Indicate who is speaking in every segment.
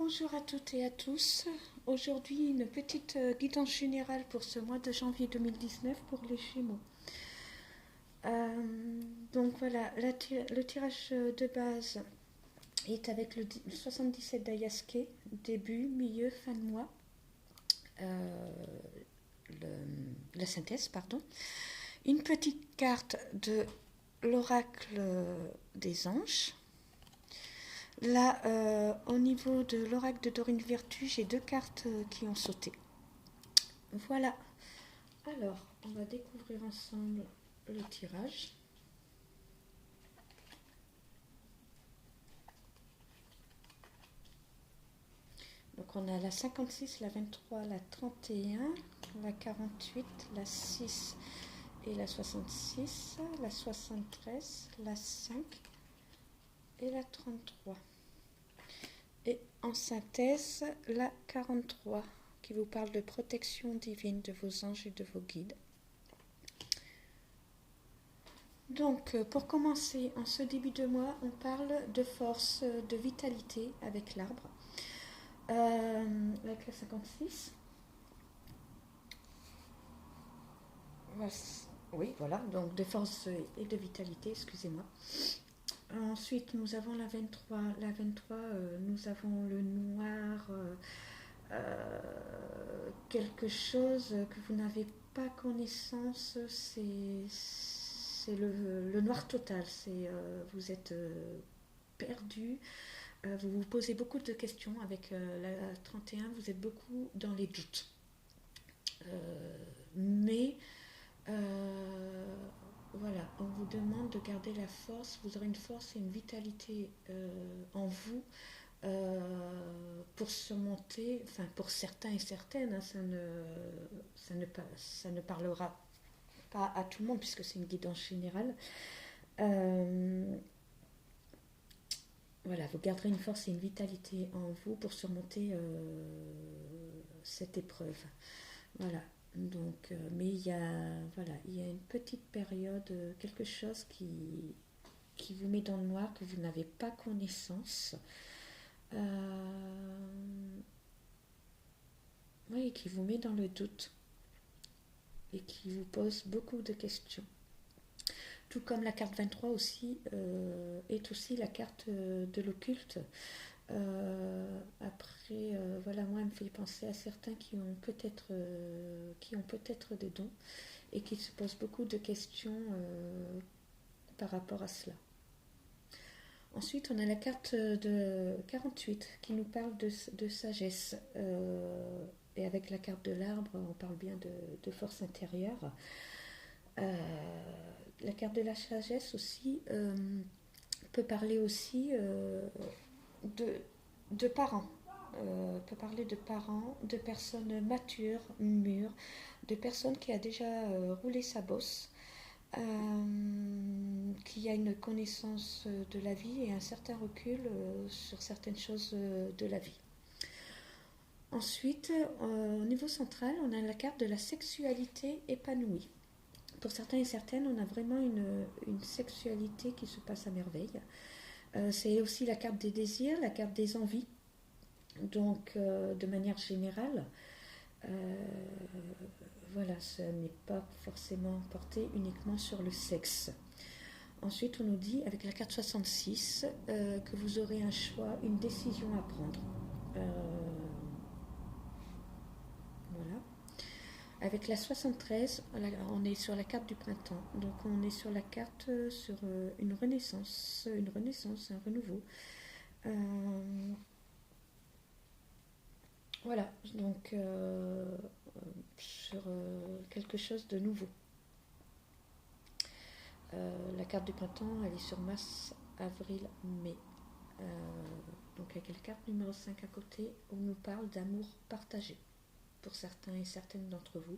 Speaker 1: Bonjour à toutes et à tous. Aujourd'hui, une petite guidance générale pour ce mois de janvier 2019 pour les Gémeaux. Donc voilà, le tirage de base est avec le 77 d'Ayaske, début, milieu, fin de mois. La synthèse, pardon. Une petite carte de l'oracle des anges. Là, au niveau de l'oracle de Dorine Virtue, j'ai deux cartes qui ont sauté. Voilà. Alors, on va découvrir ensemble le tirage. Donc, on a la 56, la 23, la 31, la 48, la 6 et la 66, la 73, la 5 et la 33. Et en synthèse, la 43, qui vous parle de protection divine de vos anges et de vos guides. Donc, pour commencer, en ce début de mois, on parle de force, de vitalité avec l'arbre, avec la 56. Oui, voilà, donc de force et de vitalité, excusez-moi. Ensuite, nous avons la 23. La 23, nous avons le noir, quelque chose que vous n'avez pas connaissance, c'est le noir total. Vous êtes perdu, vous vous posez beaucoup de questions. Avec la 31, vous êtes beaucoup dans les doutes. Mais voilà, on vous demande de garder la force. Vous aurez une force et une vitalité en vous pour surmonter, enfin pour certains et certaines, hein, ça ne parlera pas à tout le monde puisque c'est une guidance générale. Voilà, vous garderez une force et une vitalité en vous pour surmonter cette épreuve. Voilà. Donc, mais il y a une petite période, quelque chose qui vous met dans le noir, que vous n'avez pas connaissance. Oui, qui vous met dans le doute et qui vous pose beaucoup de questions. Tout comme la carte 23 aussi est aussi la carte de l'occulte. Après, voilà, moi, elle me fait penser à certains qui ont peut-être des dons et qui se posent beaucoup de questions par rapport à cela. Ensuite, on a la carte de 48 qui nous parle de sagesse. Et avec la carte de l'arbre, on parle bien de force intérieure. La carte de la sagesse aussi peut parler aussi de parents. Peut parler de parents, de personnes matures, mûres, de personnes qui a déjà roulé sa bosse, qui a une connaissance de la vie et un certain recul sur certaines choses de la vie. Ensuite, au niveau central, on a la carte de la sexualité épanouie. Pour certains et certaines, on a vraiment une sexualité qui se passe à merveille. C'est aussi la carte des désirs, la carte des envies. Donc, de manière générale, voilà, ce n'est pas forcément porté uniquement sur le sexe. Ensuite, on nous dit, avec la carte 66, que vous aurez un choix, une décision à prendre. Voilà. Avec la 73, on est sur la carte du printemps. Donc, on est sur la carte sur une renaissance, un renouveau. Voilà, donc sur quelque chose de nouveau. La carte du printemps, elle est sur mars, avril, mai. Donc avec la carte numéro 5 à côté, on nous parle d'amour partagé pour certains et certaines d'entre vous.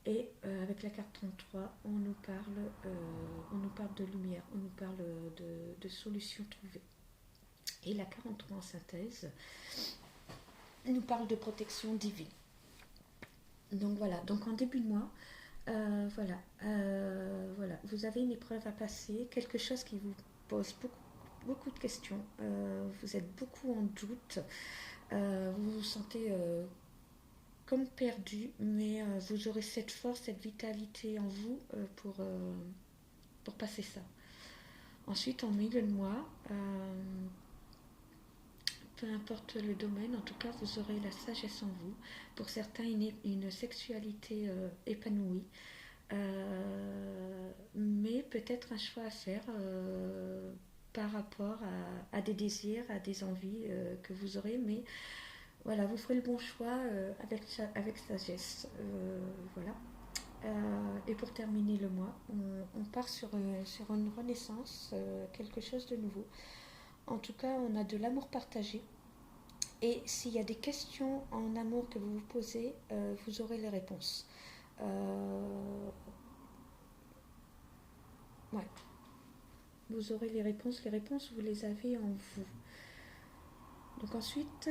Speaker 1: Et avec la carte 33, on nous parle de lumière, on nous parle de solutions trouvées. Et la 43 en synthèse nous parle de protection divine. Donc voilà, donc en début de mois, voilà, vous avez une épreuve à passer, quelque chose qui vous pose beaucoup de questions, vous êtes beaucoup en doute, vous vous sentez comme perdu, mais vous aurez cette force, cette vitalité en vous pour passer ça. Ensuite, en milieu de mois, peu importe le domaine, en tout cas, vous aurez la sagesse en vous. Pour certains, une sexualité épanouie, mais peut-être un choix à faire par rapport à des désirs, à des envies que vous aurez, mais voilà, vous ferez le bon choix avec sagesse. Voilà. Et pour terminer le mois, on part sur une renaissance, quelque chose de nouveau. En tout cas, on a de l'amour partagé. Et s'il y a des questions en amour que vous vous posez, vous aurez les réponses. Ouais, vous aurez les réponses, vous les avez en vous. Donc ensuite,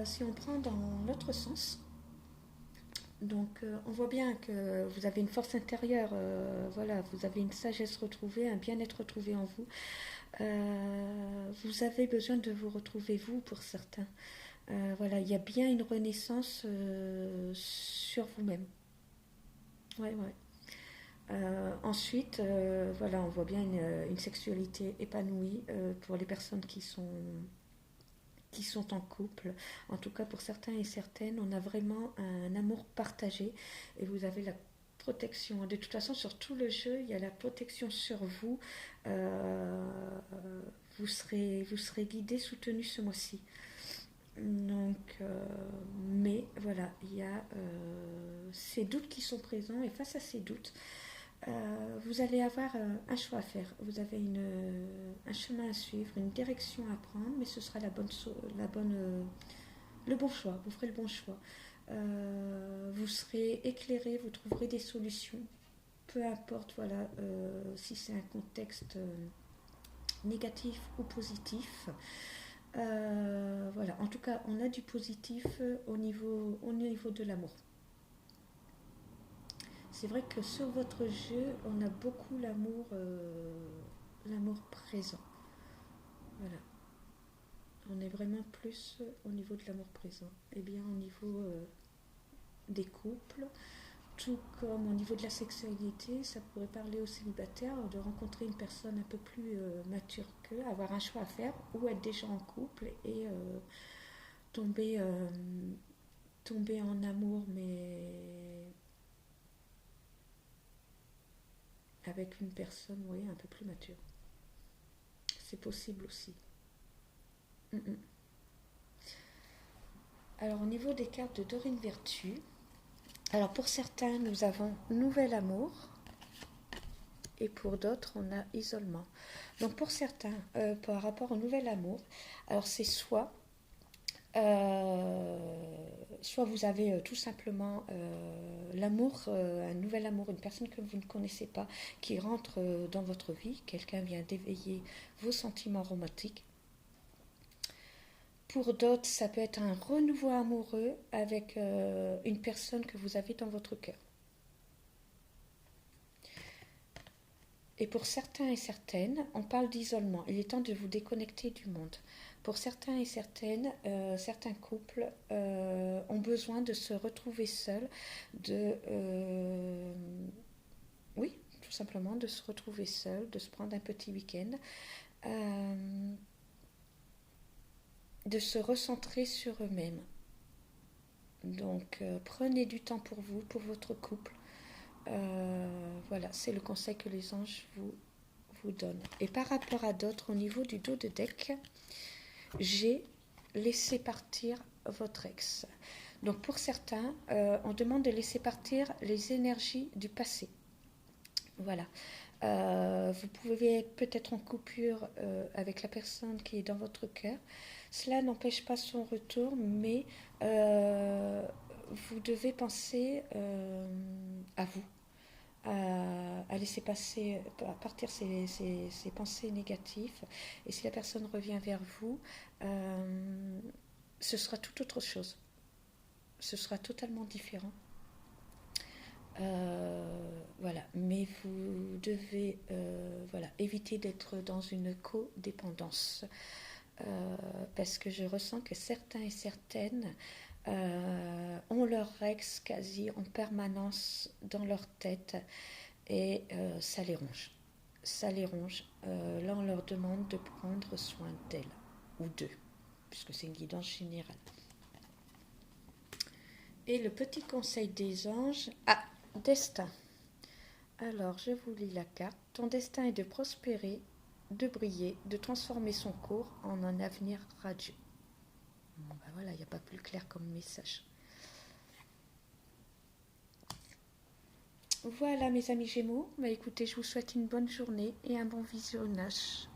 Speaker 1: si on prend dans l'autre sens, donc on voit bien que vous avez une force intérieure, voilà, vous avez une sagesse retrouvée, un bien-être retrouvé en vous. Vous avez besoin de vous retrouver vous pour certains. Voilà, il y a bien une renaissance sur vous-même. Ouais, ouais. Ensuite, voilà, on voit bien une sexualité épanouie pour les personnes qui sont en couple. En tout cas, pour certains et certaines, on a vraiment un amour partagé et vous avez la protection. De toute façon, sur tout le jeu, il y a la protection sur vous. Euh, vous serez guidé, soutenu ce mois-ci. Donc, mais voilà, il y a ces doutes qui sont présents et face à ces doutes, vous allez avoir un choix à faire. Vous avez un chemin à suivre, une direction à prendre, mais ce sera le bon choix. Vous ferez le bon choix. Vous serez éclairé, vous trouverez des solutions. Peu importe, voilà, si c'est un contexte négatif ou positif. Voilà, en tout cas, on a du positif au niveau de l'amour. C'est vrai que sur votre jeu, on a beaucoup l'amour présent. Voilà, on est vraiment plus au niveau de l'amour présent. Et bien au niveau des couples, tout comme au niveau de la sexualité, ça pourrait parler aux célibataires de rencontrer une personne un peu plus mature qu'eux, avoir un choix à faire ou être déjà en couple et tomber, tomber en amour, mais avec une personne, oui, un peu plus mature. C'est possible aussi. Mm-mm. Alors au niveau des cartes de Dorine Vertu, alors pour certains nous avons nouvel amour et pour d'autres on a isolement. Donc pour certains, par rapport au nouvel amour, alors c'est soit vous avez tout simplement l'amour, un nouvel amour, une personne que vous ne connaissez pas qui rentre dans votre vie, quelqu'un vient d'éveiller vos sentiments romantiques. Pour d'autres, ça peut être un renouveau amoureux avec une personne que vous avez dans votre cœur. Et pour certains et certaines, on parle d'isolement. Il est temps de vous déconnecter du monde. Pour certains et certaines, certains couples ont besoin de se retrouver seuls, oui, tout simplement de se retrouver seuls, de se prendre un petit week-end, de se recentrer sur eux-mêmes. Donc, prenez du temps pour vous, pour votre couple. Voilà, c'est le conseil que les anges vous donnent. Et par rapport à d'autres, au niveau du dos de deck, j'ai laissé partir votre ex. Donc pour certains, on demande de laisser partir les énergies du passé. Voilà. Vous pouvez être peut-être en coupure avec la personne qui est dans votre cœur. Cela n'empêche pas son retour, mais vous devez penser à vous, à laisser à partir ces pensées négatives. Et si la personne revient vers vous, ce sera tout autre chose. Ce sera totalement différent. Voilà, mais vous devez voilà, éviter d'être dans une codépendance. Parce que je ressens que certains et certaines ont leurs règles quasi en permanence dans leur tête et ça les ronge. Ça les ronge. Là, on leur demande de prendre soin d'elles ou d'eux, puisque c'est une guidance générale. Et le petit conseil des anges. Ah, destin. Alors, je vous lis la carte. Ton destin est de prospérer, de briller, de transformer son cours en un avenir radieux. Bon, ben voilà, il n'y a pas plus clair comme message. Voilà, mes amis Gémeaux. Bah, écoutez, je vous souhaite une bonne journée et un bon visionnage.